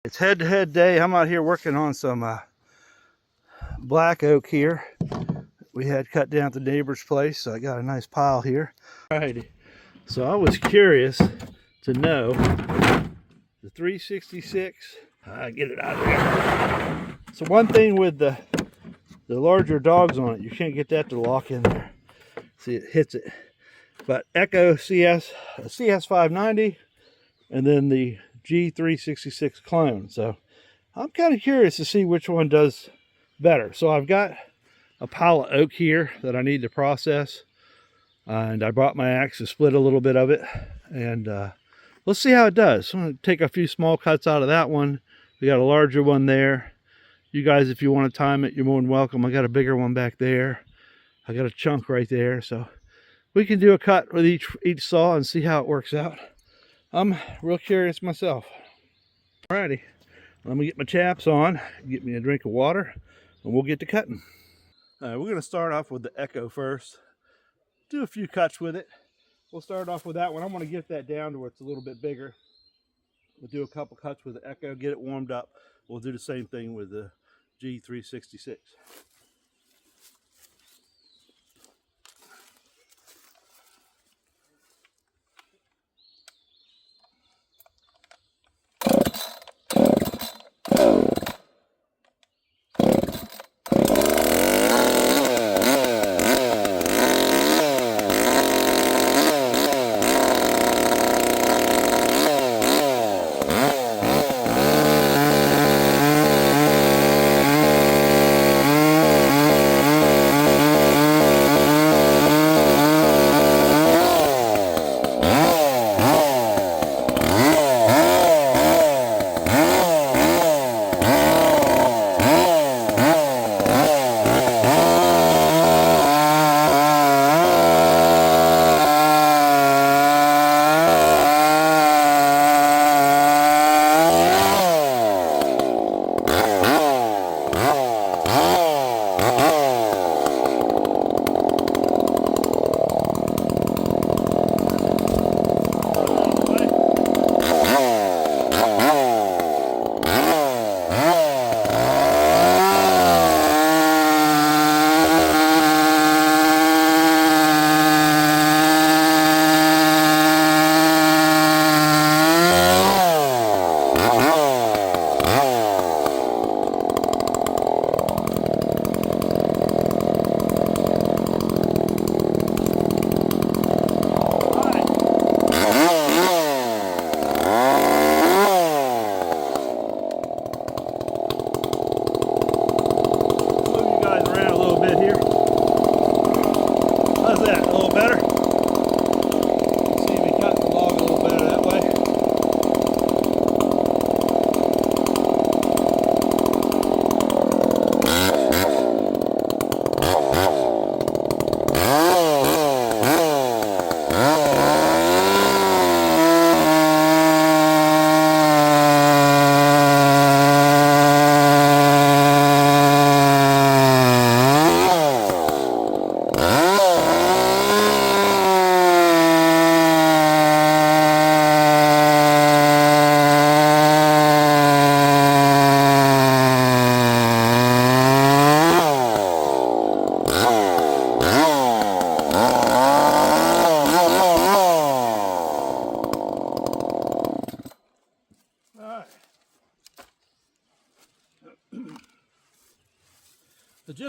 It's head-to-head day. I'm out here working on some black oak here. We had cut down at the neighbor's place, so I got a nice pile here. Alrighty. So I was curious to know the 366. Get it out of there. So one thing with the larger dogs on it, you can't get that to lock in there. See, it hits it. But Echo CS 590, and then the G366 clone. So I'm kind of curious to see which one does better. So I've got a pile of oak here that I need to process, and I brought my axe to split a little bit of it, and let's see how it does. I'm going to take a few small cuts out of that one. We got a larger one there. You guys, if you want to time it, you're more than welcome. I got a bigger one back there. I got a chunk right there, so we can do a cut with each saw and see how it works out. I'm real curious myself. Alrighty, let me get my chaps on, get me a drink of water, and we'll get to cutting. Alright, we're going to start off with the Echo first. Do a few cuts with it. We'll start off with that one. I'm going to get that down to where it's a little bit bigger. We'll do a couple cuts with the Echo, get it warmed up. We'll do the same thing with the G366.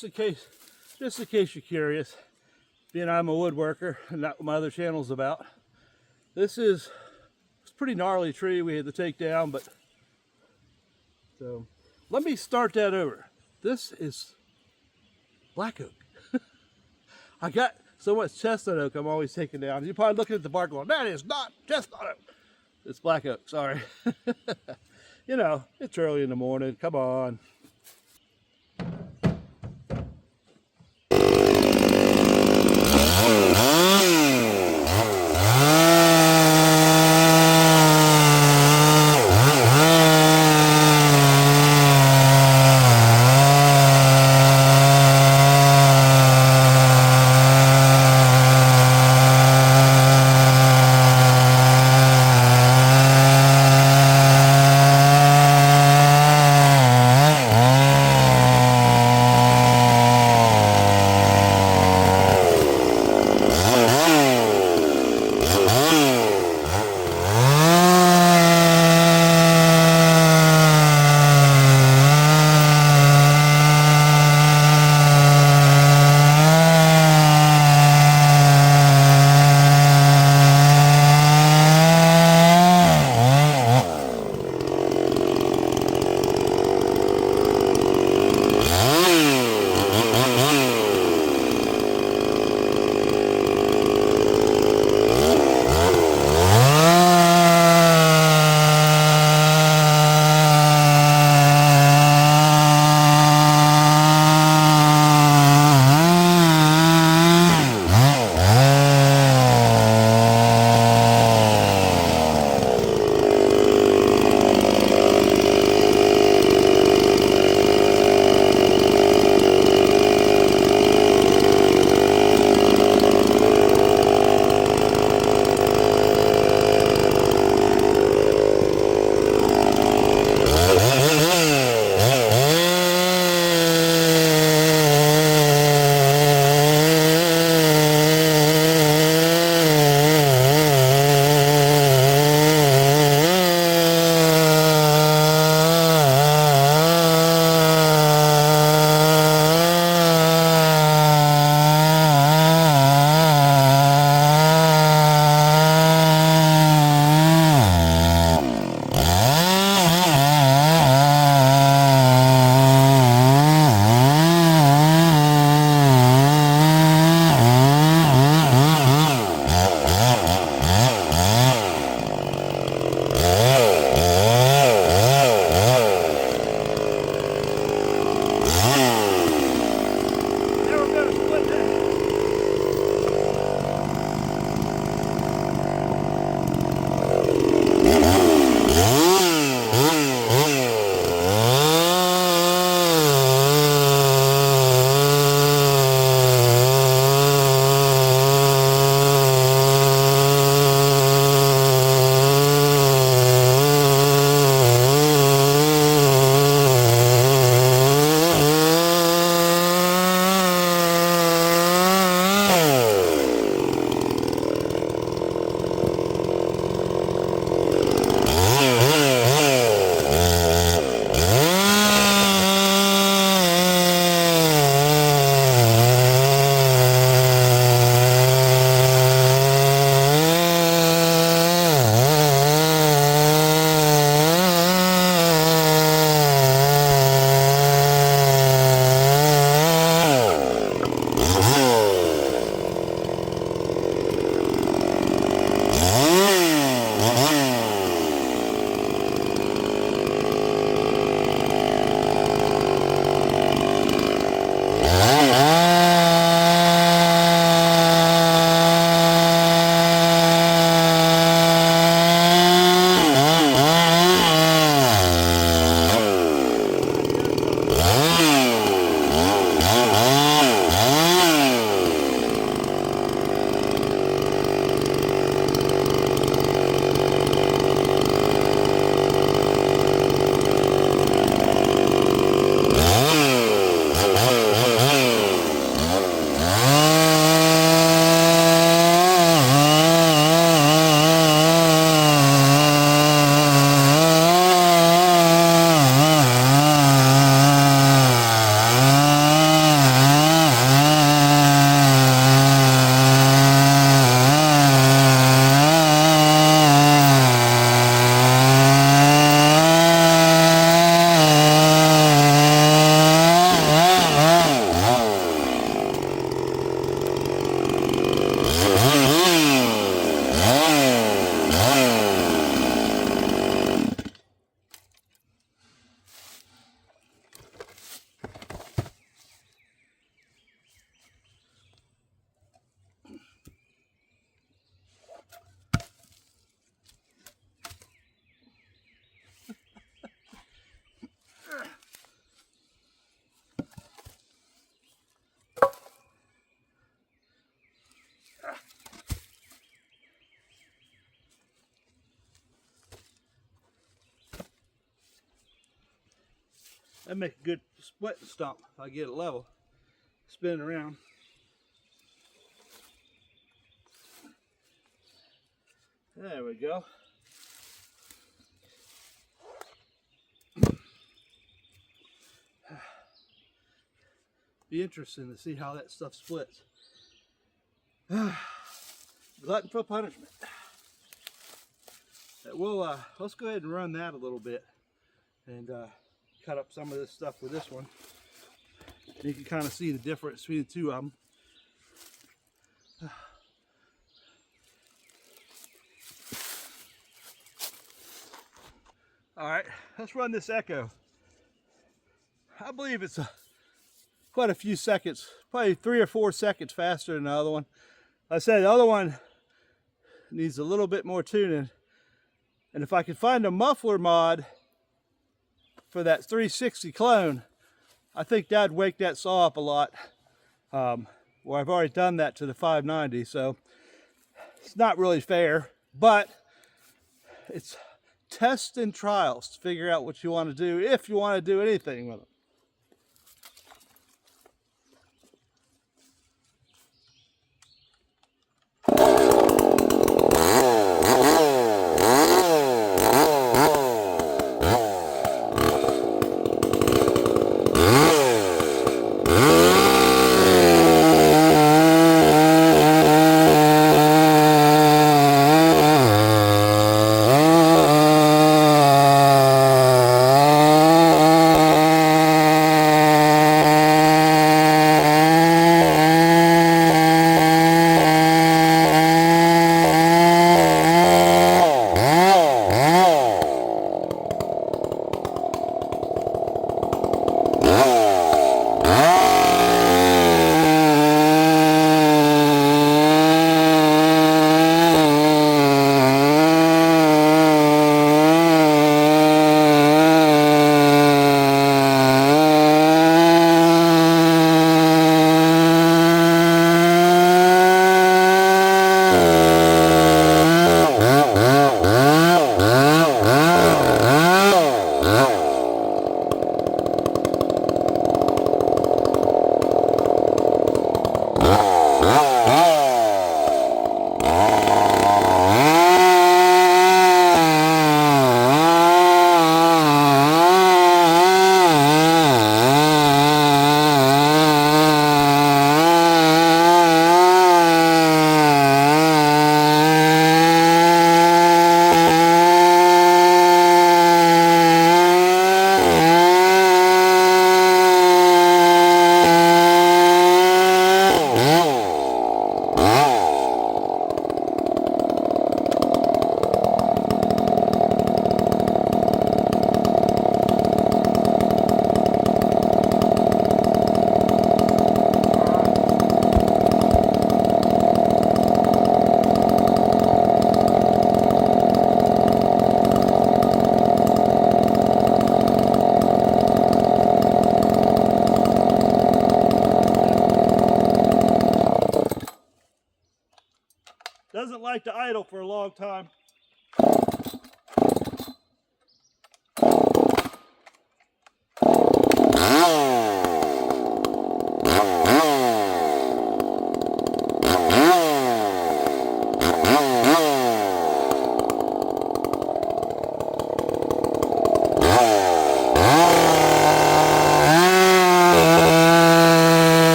So just in case you're curious, being I'm a woodworker and not what my other channel's about, it's a pretty gnarly tree we had to take down, but so let me start that over. This is black oak. I got so much chestnut oak I'm always taking down. You're probably looking at the bark going, that is not chestnut oak. It's black oak, sorry. You know, it's early in the morning, come on. That'd make a good split stump if I get it level. Spin it around. There we go. Be interesting to see how that stuff splits. Glutton for punishment. We'll let's go ahead and run that a little bit and cut up some of this stuff with this one. You can kind of see the difference between the two of them. All right, let's run this echo. I believe it's quite a few seconds, probably 3 or 4 seconds faster than the other one. Like I said, the other one needs a little bit more tuning. And if I could find a muffler mod for that 360 clone, I think that'd wake that saw up a lot. Well, I've already done that to the 590, so it's not really fair, but it's tests and trials to figure out what you want to do, if you want to do anything with it. Doesn't like to idle for a long time.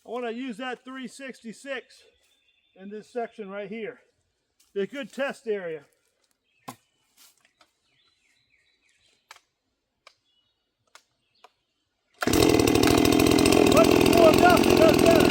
I want to use that 366 in this section right here. Be a good test area. Once it's warmed up, it does better.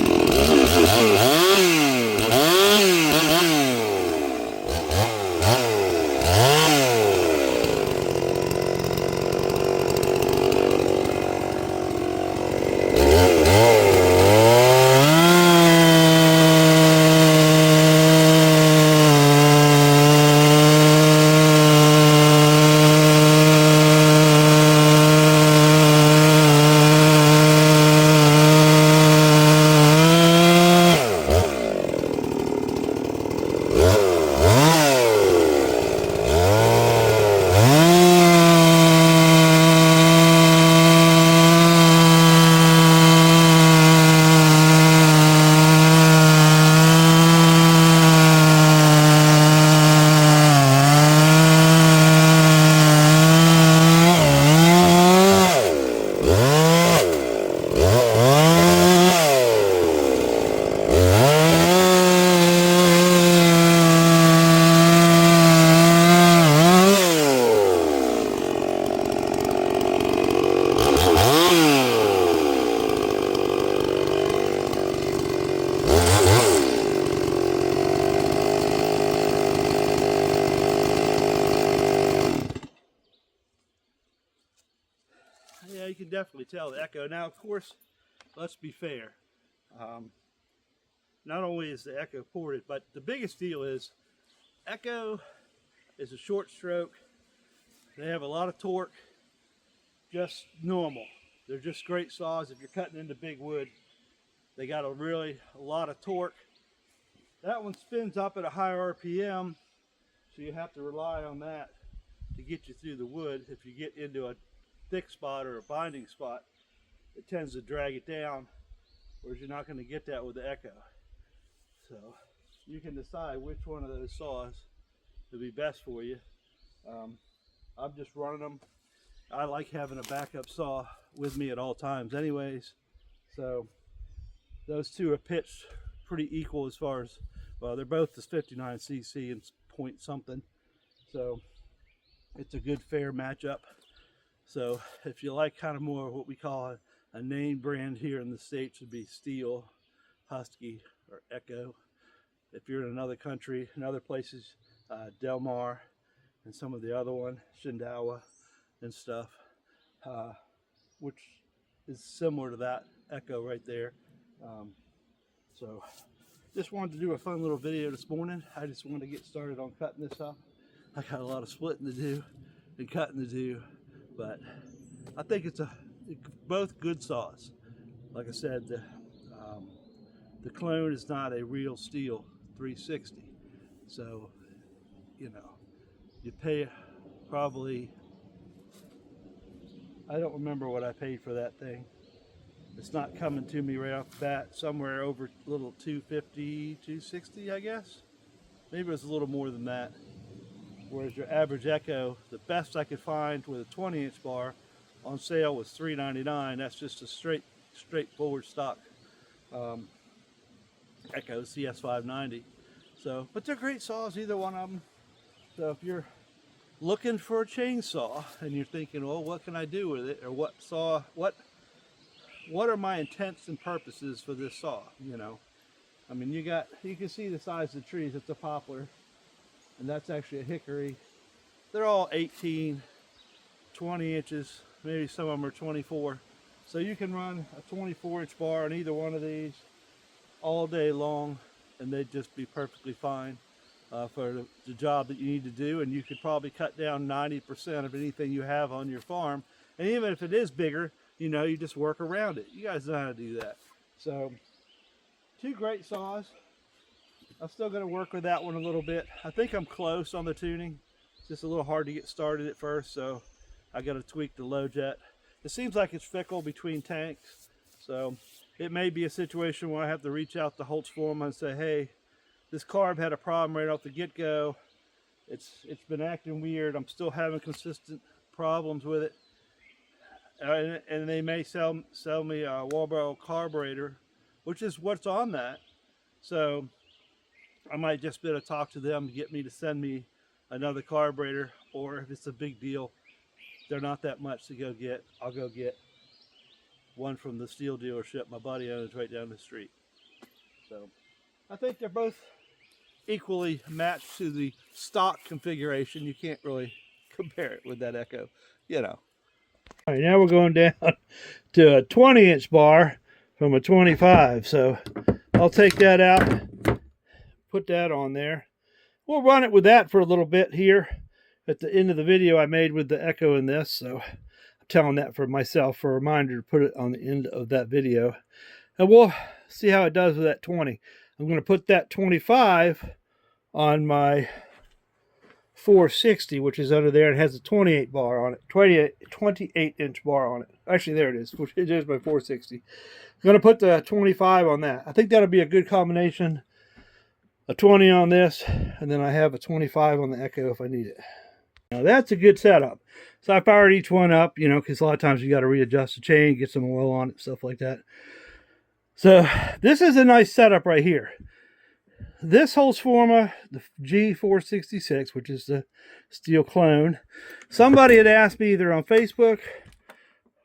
definitely tell the echo. Now, of course, let's be fair. Not only is the echo ported, but the biggest deal is echo is a short stroke. They have a lot of torque, just normal. They're just great saws if you're cutting into big wood. They got a lot of torque. That one spins up at a higher RPM, so you have to rely on that to get you through the wood. If you get into a thick spot or a binding spot, it tends to drag it down, whereas you're not going to get that with the echo. So you can decide which one of those saws will be best for you. I'm just running them. I like having a backup saw with me at all times anyways. So those two are pitched pretty equal as far as, well, they're both the 59cc and point something. So it's a good fair matchup. So if you like kind of more what we call a name brand here in the States, would be Stihl, Husky, or Echo. If you're in another country, in other places, Del Mar, and some of the other one, Shindawa and stuff, which is similar to that Echo right there. So just wanted to do a fun little video this morning. I just wanted to get started on cutting this up. I got a lot of splitting to do and cutting to do, but I think it's both good saws. Like I said, the clone is not a real Stihl 360, so you know, you pay probably, I don't remember what I paid for that thing. It's not coming to me right off the bat. Somewhere over a little $250, $260, I guess. Maybe it was a little more than that. Whereas your average Echo, the best I could find with a 20-inch bar on sale was $399. That's just a straightforward stock Echo CS590. So, but they're great saws, either one of them. So if you're looking for a chainsaw and you're thinking, well, what can I do with it, or what are my intents and purposes for this saw? You know, I mean, you can see the size of the trees. It's a poplar, and that's actually a hickory. They're all 18, 20 inches, maybe some of them are 24. So you can run a 24-inch bar on either one of these all day long, and they'd just be perfectly fine for the job that you need to do. And you could probably cut down 90% of anything you have on your farm. And even if it is bigger, you know, you just work around it. You guys know how to do that. So, two great saws. I'm still going to work with that one a little bit. I think I'm close on the tuning. It's just a little hard to get started at first, so I got to tweak the low jet. It seems like it's fickle between tanks, so it may be a situation where I have to reach out to Holzfforma and say, hey, this carb had a problem right off the get-go. It's been acting weird. I'm still having consistent problems with it. And they may sell me a Walbro carburetor, which is what's on that. So I might just be able to talk to them to get me to send me another carburetor, or if it's a big deal, they're not that much to go get, I'll go get one from the Stihl dealership my buddy owns right down the street. So I think they're both equally matched to the stock configuration. You can't really compare it with that Echo, you know. All right, now we're going down to a 20-inch bar from a 25. So I'll take that out, put that on there. We'll run it with that for a little bit here at the end of the video I made with the Echo in this. So I'm telling that for myself for a reminder to put it on the end of that video. And we'll see how it does with that 20. I'm going to put that 25 on my 460, which is under there. It has a 28 bar on it, 28-inch bar on it. Actually, there it is, which is my 460. I'm going to put the 25 on that. I think that'll be a good combination. A 20 on this, and then I have a 25 on the Echo if I need it. Now that's a good setup. So I fired each one up, you know, because a lot of times you got to readjust the chain, get some oil on it, stuff like that. So this is a nice setup right here. This Holzfforma, the G366, which is the Stihl clone. Somebody had asked me either on Facebook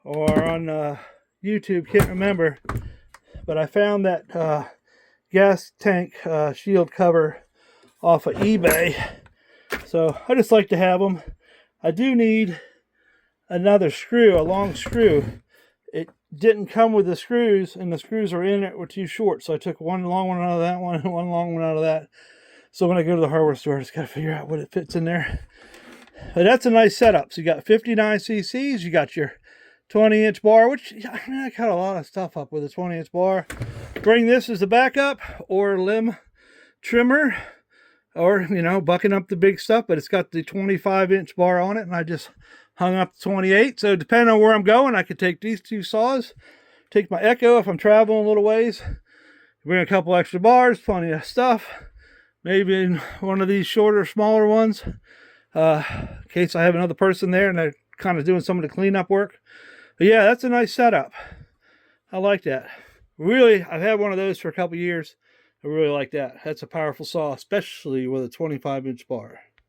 or on YouTube, can't remember, but I found that gas tank shield cover off of eBay. So I just like to have them. I do need another screw, a long screw, didn't come with the screws, and the screws are in it were too short. So I took one long one out of that one and one long one out of that. So when I go to the hardware store, I just got to figure out what it fits in there. But that's a nice setup. So you got 59 cc's, you got your 20-inch bar, which, I mean, I cut a lot of stuff up with a 20-inch bar. Bring this as the backup, or limb trimmer, or, you know, bucking up the big stuff, but it's got the 25-inch bar on it, and I just hung up the 28. So depending on where I'm going, I could take these two saws, take my Echo if I'm traveling a little ways, bring a couple extra bars, plenty of stuff, maybe in one of these shorter, smaller ones, in case I have another person there and they're kind of doing some of the cleanup work. But yeah, that's a nice setup. I like that. Really, I've had one of those for a couple years. I really like that. That's a powerful saw, especially with a 25-inch bar.